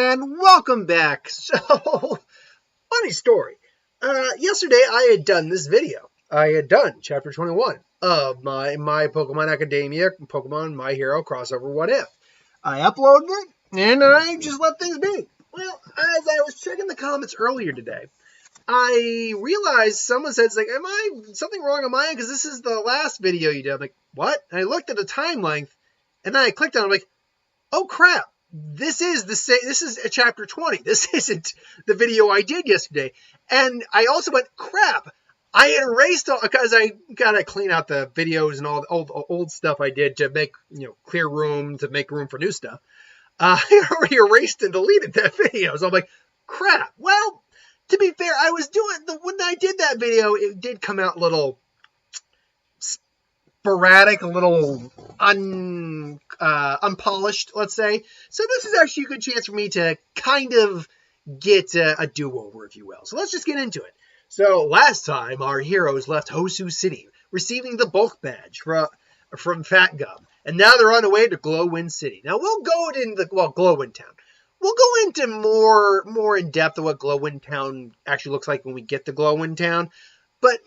and welcome back. So, funny story. Yesterday I had done this video. I had done chapter 21 of my Pokemon Academia, Pokemon My Hero crossover What If. I uploaded it, and I just let things be. Well, as I was checking the comments earlier today, I realized someone said, like, am I something wrong on my end? Because this is the last video you did. I'm like, what? And I looked at the time length, and then I clicked on it. I'm like, oh crap, this is a chapter 20. This isn't the video I did yesterday. And I also went, crap, I had erased all, because I gotta clean out the videos and all the old stuff I did to make, clear room, to make room for new stuff. I already erased and deleted that video. So I'm like, crap. Well, to be fair, I was when I did that video, it did come out a little sporadic, a little unpolished, let's say. So this is actually a good chance for me to kind of get a do-over, if you will. So let's just get into it. So last time, our heroes left Hosu City, receiving the bulk badge from Fat Gum. And now they're on the way to Glowwind City. Now we'll go into Glowwind Town. We'll go into more in depth of what Glowwind Town actually looks like when we get to Glowwind Town. But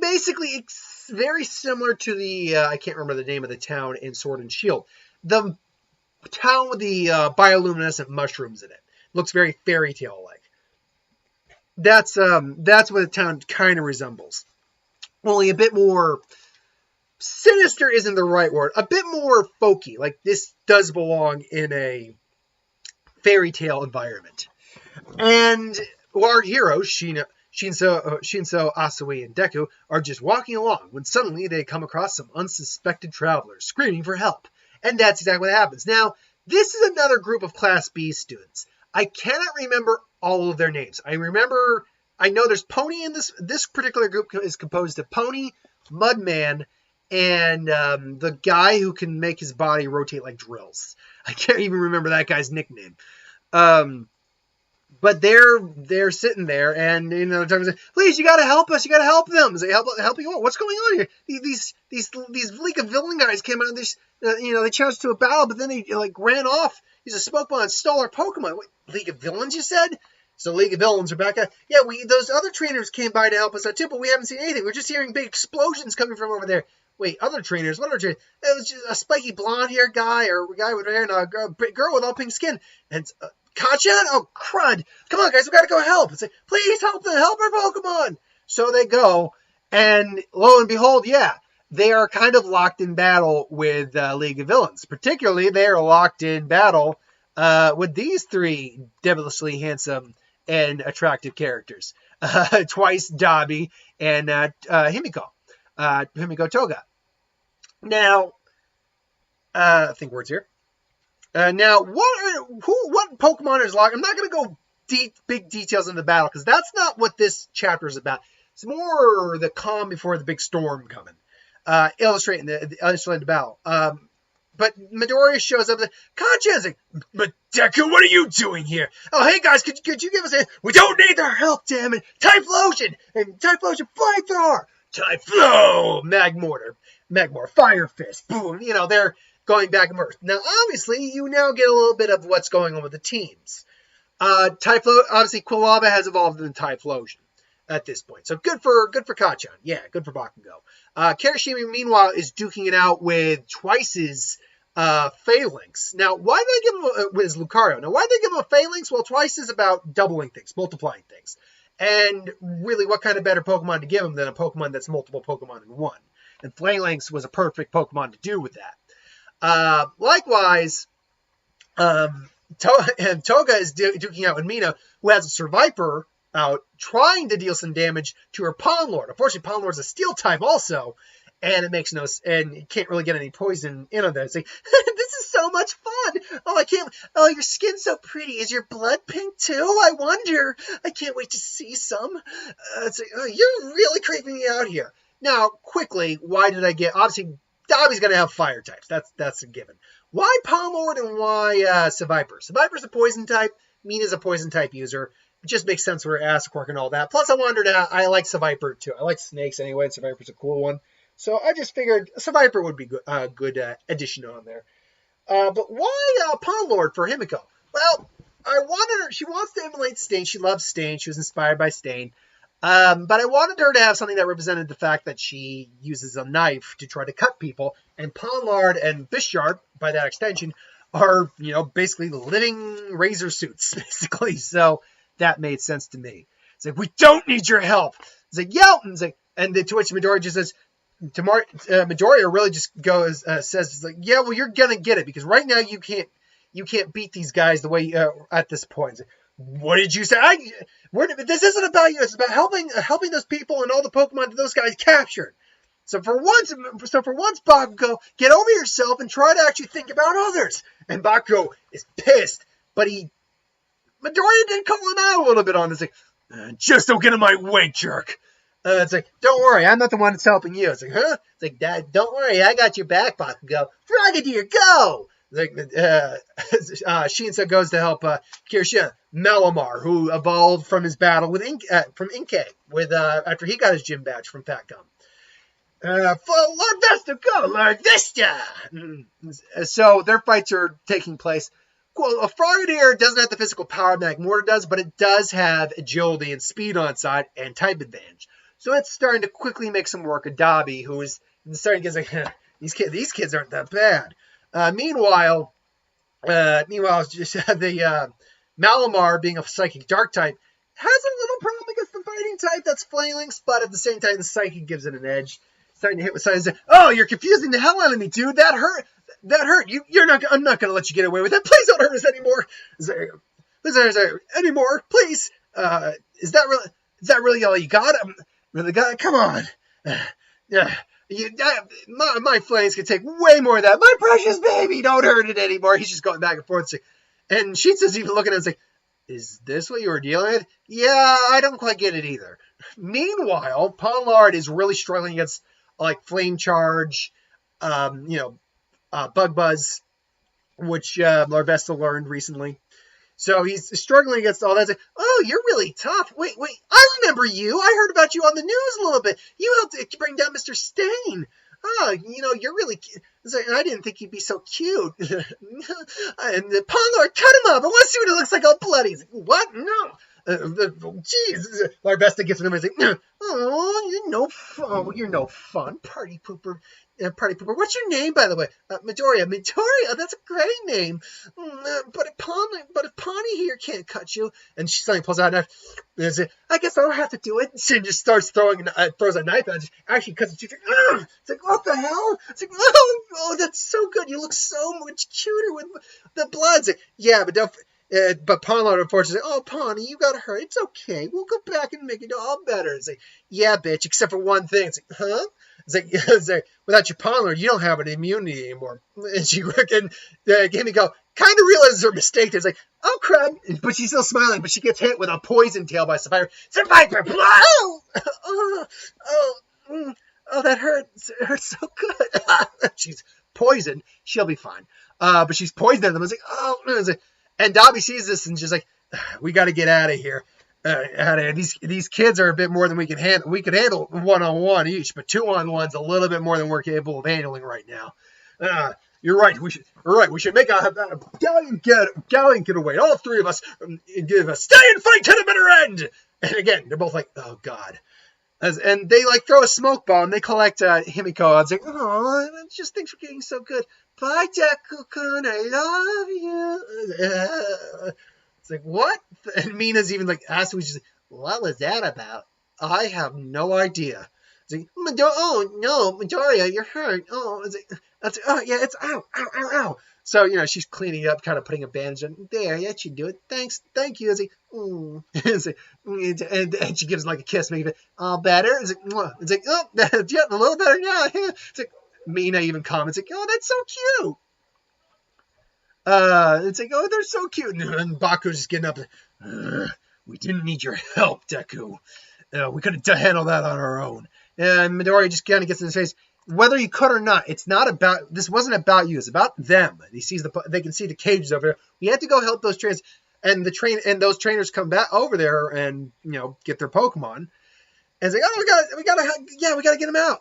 basically, it's very similar to the, I can't remember the name of the town in Sword and Shield. The town with the bioluminescent mushrooms in it. Looks very fairy tale-like. That's what the town kind of resembles. Only a bit more sinister isn't the right word. A bit more folky. Like, this does belong in a fairy tale environment. And our heroes, Shinso, Asui, and Deku are just walking along when suddenly they come across some unsuspected travelers screaming for help. And that's exactly what happens. Now, this is another group of Class B students. I cannot remember all of their names. I know there's Pony in this particular group is composed of Pony, Mudman, and the guy who can make his body rotate like drills. I can't even remember that guy's nickname. But they're sitting there, and talking, please, you gotta help us. You gotta help them. Say, help you out. What's going on here? These League of Villain guys came out. They challenged to a battle, but then they ran off. He's a Smokeball and stole our Pokemon. Wait, League of Villains, you said? So League of Villains are back. Yeah, those other trainers came by to help us out too, but we haven't seen anything. We're just hearing big explosions coming from over there. Wait, other trainers? What other trainers? It was just a spiky blonde-haired guy, or a guy with hair, and a girl with all pink skin. And Kacchan? Oh, crud. Come on, guys, we gotta go help. It's like, please help our Pokemon. So they go, and lo and behold, yeah, they are kind of locked in battle with League of Villains. Particularly, they are locked in battle with these three devilishly handsome and attractive characters. Twice Dabi and Himiko. Himiko Toga. Now, I think words here. Now, what Pokemon is locked? I'm not going to go big details in the battle, because that's not what this chapter is about. It's more the calm before the big storm coming. Illustrating the battle. But Midoriya shows up. Kacchan's like, but Deku, what are you doing here? Oh, hey guys, could you give us a? We don't need their help, damn it! Typhlosion and Typhlosion Flamethrower, Typhlo, Magmar, Fire Fist, boom. They're going back and forth. Now, obviously, you now get a little bit of what's going on with the teams. Obviously, Quilava has evolved into Typhlosion at this point. So good for Kacchan. Yeah, good for Bakugo. Kirishima, meanwhile, is duking it out with Twice's Phalanx. Now, why did they give him with Lucario? Now, why did they give him a Phalanx? Well, Twice is about doubling things, multiplying things. And really, what kind of better Pokemon to give him than a Pokemon that's multiple Pokemon in one? And Phalanx was a perfect Pokemon to do with that. Likewise, Toga is duking out with Mina, who has a Survivor out trying to deal some damage to her Pawlord. Unfortunately, Pawlord's a steel type also, and it makes and you can't really get any poison in on that. It's like, this is so much fun. Oh, your skin's so pretty. Is your blood pink too? I wonder. I can't wait to see some. It's like, oh, you're really creeping me out here. Now, quickly, why did I get, obviously, Dobby's going to have fire types. That's a given. Why Pawlord and why Seviper? Seviper's a poison type. Mina's a poison type user. It just makes sense for Asquark and all that. Plus, I like Seviper too. I like snakes anyway, and Seviper's a cool one. So I just figured Seviper would be good addition on there. But why Pawlord for Himiko? Well, she wants to emulate Stain. She loves Stain. She was inspired by Stain. But I wanted her to have something that represented the fact that she uses a knife to try to cut people. And Pollard and Bisharp, by that extension, are, basically living razor suits, basically. So that made sense to me. It's like, we don't need your help. It's like, yeah. And to which Midoriya just says, Midoriya really just says, it's like, yeah, well, you're going to get it because right now you can't beat these guys the way at this point. Like, what did you say? This isn't about you. It's about helping those people and all the Pokemon that those guys captured. So for once, Bakugo, get over yourself and try to actually think about others. And Bakugo is pissed, but Midoriya did call him out a little bit on this. Like, just don't get in my way, jerk. It's like, don't worry, I'm not the one that's helping you. It's like, huh? It's like, Dad, don't worry, I got your back, Bakugo. Frogadier, go! Like, Shinso goes to help Kirishima, Malamar, who evolved from his battle with from Inkay, after he got his gym badge from Fat Gum. Lord Vesta, go, Lord Vista! So their fights are taking place. Well, a Frogadier doesn't have the physical power that Magmortar does, but it does have agility and speed on its side and type advantage. So it's starting to quickly make some work of Dabi, who is starting to get like, these kids aren't that bad. Meanwhile, just the Malamar, being a psychic dark type, has a little problem against the fighting type that's Flamelings, but at the same time, the psychic gives it an edge. Starting to hit with signs. Oh, you're confusing the hell out of me, dude. That hurt. I'm not gonna let you get away with that. Please don't hurt us anymore. Anymore, please. Is that really all you got? Really got? Come on. Yeah. My flames can take way more of that. My precious baby, don't hurt it anymore. He's just going back and forth. And Sheetsa's even looking at him like, is this what you were dealing with? Yeah, I don't quite get it either. Meanwhile, Pollard is really struggling against Flame Charge, Bug Buzz, which Larvesta learned recently. So he's struggling against all that. It's like, oh, you're really tough. Wait, I remember you. I heard about you on the news a little bit. You helped bring down Mr. Stain. Oh, you're really cute. Like, I didn't think you'd be so cute. And Pollard, cut him up. I want to see what it looks like all bloody. He's like, what? No. Jeez. Larvesta gets him and he's like, oh, you're no fun. Party pooper. What's your name, by the way? Midoriya. Midoriya, that's a great name. But if Pawnee here can't cut you, and she suddenly pulls out a knife, I guess I'll have to do it. She just starts throws a knife at it, actually cuts it. It's like, what the hell? It's like, oh, that's so good. You look so much cuter with the blood. It's like, yeah, but don't. But Pollard, unfortunately, oh, Pawnee, you got hurt. It's okay. We'll go back and make it all better. It's like, yeah, bitch, except for one thing. It's like, huh? It's like without your Pollard, you don't have an immunity anymore. And she Gammy go, kind of realizes her mistake. It's like, oh, crap. But she's still smiling, but she gets hit with a poison tail by Sapphire. Survivor! Oh, that hurts. It hurts so good. She's poisoned. She'll be fine. But she's poisoned at them. It's like, oh, and Dabi sees this and just like, we got to get out of here. These kids are a bit more than we can handle. We could handle 1-on-1 each, but 2-on-1's a little bit more than we're capable of handling right now. You're right. We should make a galleon getaway. All three of us give a stay and fight to the bitter end. And again, they're both like, oh god. And they throw a smoke bomb. They collect Himiko. I was like, oh, just thanks for getting so good. Bye, Deku-kun, I love you. It's like, what? And Mina's even asking me, she's like, what was that about? I have no idea. It's like, oh, no, Midoriya, you're hurt. Oh, oh, yeah, it's ow, ow, ow, ow. So, she's cleaning up, kind of putting a bandage on. There, that should do it. Thanks, thank you. It's like, it's like, and she gives a kiss, making it all better. It's like, oh, yeah, a little better now. It's like, Mina even comments, oh, that's so cute. It's like, oh, they're so cute. And Baku's just getting up. We didn't need your help, Deku. We could have handled that on our own. And Midoriya just kind of gets in his face. Whether you could or not, this wasn't about you. It's about them. They can see the cages over there. We had to go help those trainers. And those trainers come back over there and, get their Pokemon. And it's like, oh, we gotta get them out.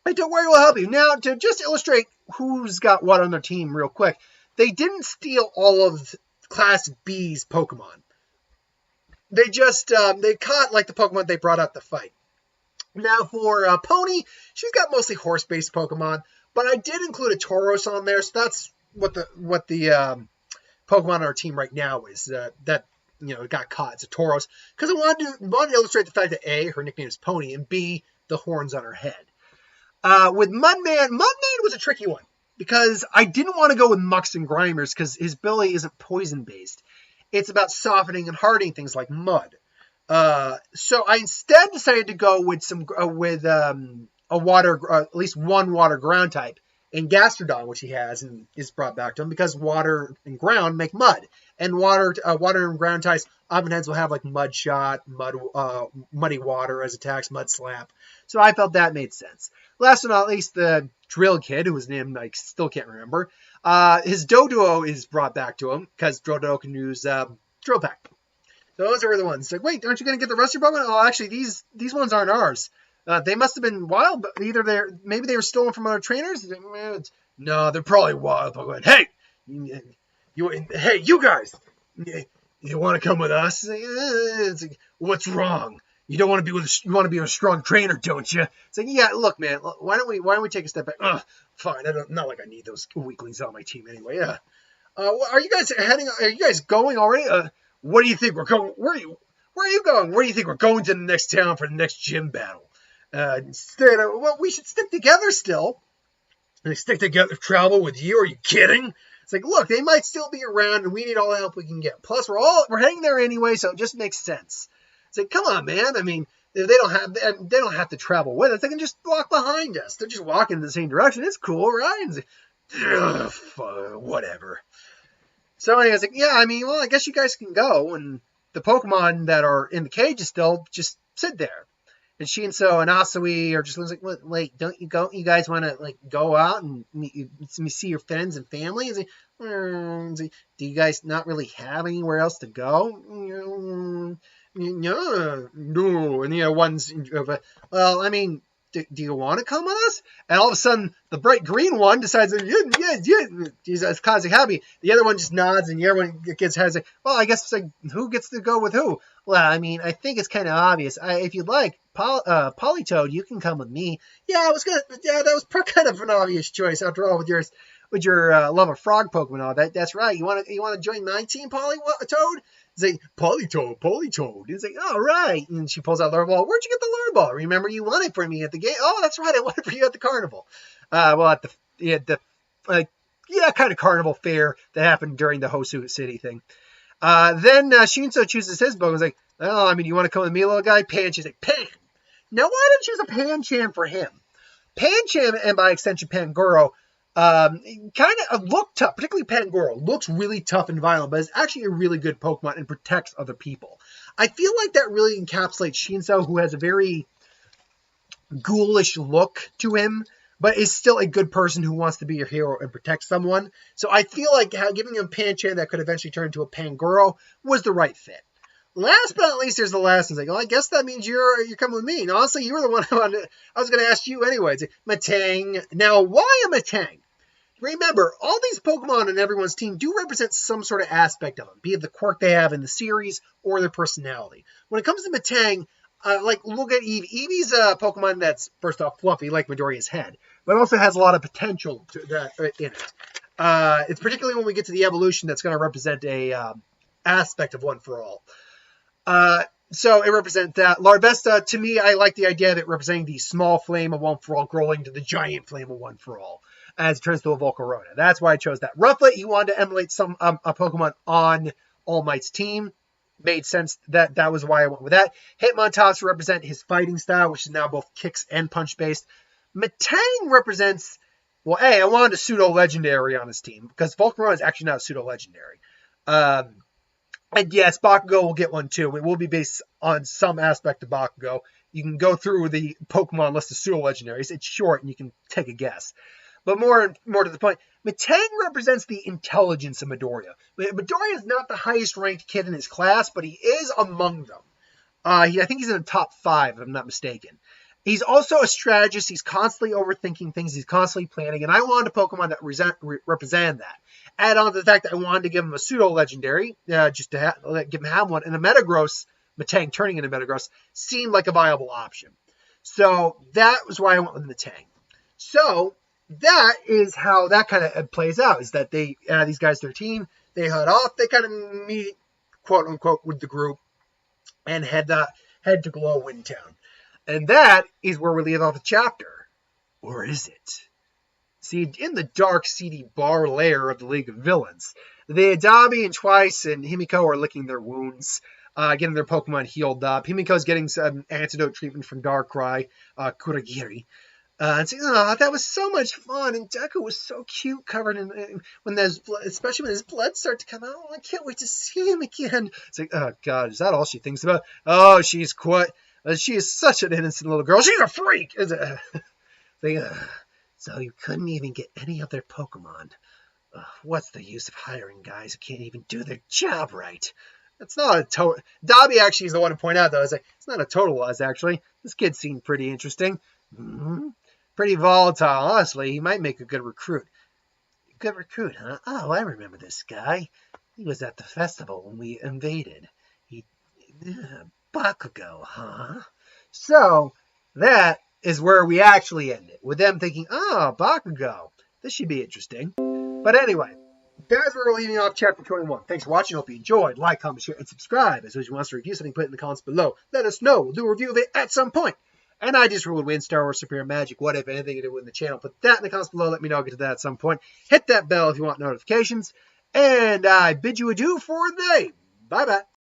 Hey, don't worry, we'll help you. Now, to just illustrate who's got what on their team real quick, they didn't steal all of Class B's Pokemon. They just, they caught like the Pokemon they brought out to fight. Now for Pony, she's got mostly horse-based Pokemon, but I did include a Tauros on there, so that's what the Pokemon on our team right now is. That got caught. It's a Tauros because I wanted to illustrate the fact that A, her nickname is Pony, and B, the horns on her head. With Mudman was a tricky one because I didn't want to go with Mux and Grimers because his ability isn't poison-based. It's about softening and hardening things like mud. So I instead decided to go with a water, at least one water ground type in Gastrodon, which he has and is brought back to him because water and ground make mud, and water and ground types oftentimes will have like Mud Shot, Muddy Water as attacks, Mud Slap. So I felt that made sense. Last but not least, the Drill Kid, whose name I still can't remember, his Doduo is brought back to him because Doduo can use Drill Peck. Those are the ones. Like, wait, aren't you going to get the rest of your Pokemon? Oh, actually, these ones aren't ours. They must have been wild, but maybe they were stolen from other trainers. No, they're probably wild Pokemon. Hey, you guys, you want to come with us? It's like, what's wrong? You don't want to be you want to be a strong trainer, don't you? It's like, yeah, look, man, why don't we take a step back? Fine, not like I need those weaklings on my team anyway. Yeah. Are you guys Are you guys going already? What do you think we're going? Where are you going? Where do you think we're going to the next town for the next gym battle? Well, we should stick together still. And stick together, travel with you? Are you kidding? It's like, look, they might still be around, and we need all the help we can get. Plus, we're heading there anyway, so it just makes sense. It's like, come on, man. I mean, if they don't have to travel with us. They can just walk behind us. They're just walking in the same direction. It's cool, right? It's like, whatever. So anyway, I was like, yeah, I mean, well, I guess you guys can go, and the Pokemon that are in the cages still just sit there. And Shinso and Asui are just like, wait, don't you guys want to like go out and see your friends and family? Like, do you guys not really have anywhere else to go? No. And one's, well, I mean, do you want to come with us? And all of a sudden, the bright green one decides, yeah, he's causing happy. The other one just nods, and the other one gets heads like, well, I guess it's like, who gets to go with who? Well, I mean, I think it's kind of obvious. If you'd like, Politoed, you can come with me. Yeah, that was kind of an obvious choice after all with your love of frog Pokemon. All that's right. You want to join my team, Politoed? It's like, Politoed. It's like, all right. And she pulls out Lure Ball. Where'd you get the Lure Ball? Remember, you won it for me at the game. Oh, that's right. I won it for you at the carnival. At the kind of carnival fair that happened during the Hosu City thing. Then Shinso chooses his Pokemon. He's like, oh, I mean, you want to come with me, little guy? Pan. She's like, Pan. Now, why did you choose a Pancham for him? Pancham, and by extension Pangoro, kind of look tough, particularly Pangoro, looks really tough and violent, but is actually a really good Pokemon and protects other people. I feel like that really encapsulates Shinso, who has a very ghoulish look to him, but is still a good person who wants to be your hero and protect someone. So I feel like giving him Pancham that could eventually turn into a Pangoro was the right fit. Last but not least, there's the last one. It's like, well, I guess that means you're coming with me. And honestly, you were the one I was going to ask you anyway. It's like, Matang. Now, why a Matang? Remember, all these Pokemon on everyone's team do represent some sort of aspect of them, be it the quirk they have in the series or their personality. When it comes to Matang, look at Eevee. Eevee's a Pokemon that's, first off, fluffy, like Midoriya's head, but also has a lot of potential in it. It's particularly when we get to the evolution that's going to represent a aspect of One for All. So it represents that. Larvesta, to me, I like the idea of it representing the small flame of One for All growing to the giant flame of One for All as it turns to a Volcarona. That's why I chose that. Rufflet, he wanted to emulate some a Pokemon on All Might's team. Made sense. That was why I went with that. Hitmontop to represent his fighting style, which is now both kicks and punch based. Matang represents, well, I wanted a pseudo-legendary on his team because Volcarona is actually not a pseudo-legendary. And yes, Bakugo will get one too. It will be based on some aspect of Bakugo. You can go through the Pokemon list of pseudo-legendaries. It's short and you can take a guess. But more to the point, Matang represents the intelligence of Midoriya. Midoriya is not the highest ranked kid in his class, but he is among them. I think he's in the top 5, if I'm not mistaken. He's also a strategist. He's constantly overthinking things. He's constantly planning. And I wanted a Pokemon that represented that. Add on to the fact that I wanted to give him a pseudo-legendary, just to give him have one, and a Metagross, Metang turning into Metagross, seemed like a viable option. So that was why I went with Metang. So that is how that kind of plays out, is that they add these guys to their team, they head off, they kind of meet, quote unquote, with the group, and head to Glowwind Town. And that is where we leave off the chapter. Or is it? See, in the dark, seedy bar lair of the League of Villains, Dabi and Twice and Himiko are licking their wounds, getting their Pokemon healed up. Himiko's getting some antidote treatment from Darkrai, Kuragiri. And saying, oh, that was so much fun, and Deku was so cute, covered in when there's blood, especially when his blood starts to come out. I can't wait to see him again. It's like, oh God, is that all she thinks about? Oh, she is such an innocent little girl. She's a freak. So you couldn't even get any of their Pokemon. What's the use of hiring guys who can't even do their job right? That's not a total. Dabi actually is the one to point out, though. It's like, it's not a total loss, actually. This kid seemed pretty interesting. Mm-hmm. Pretty volatile, honestly. He might make a good recruit. Good recruit, huh? Oh, I remember this guy. He was at the festival when we invaded. Bakugo, huh? So, that is where we actually end it, with them thinking, oh, Bakugo. This should be interesting. But anyway, that's where we're leaving off chapter 21. Thanks for watching. Hope you enjoyed. Like, comment, share, and subscribe. As always, you want us to review something, put it in the comments below. Let us know. We'll do a review of it at some point. And I just would win Star Wars Superior Magic. What if anything to do with the channel? Put that in the comments below. Let me know. I'll get to that at some point. Hit that bell if you want notifications. And I bid you adieu for the day. Bye-bye.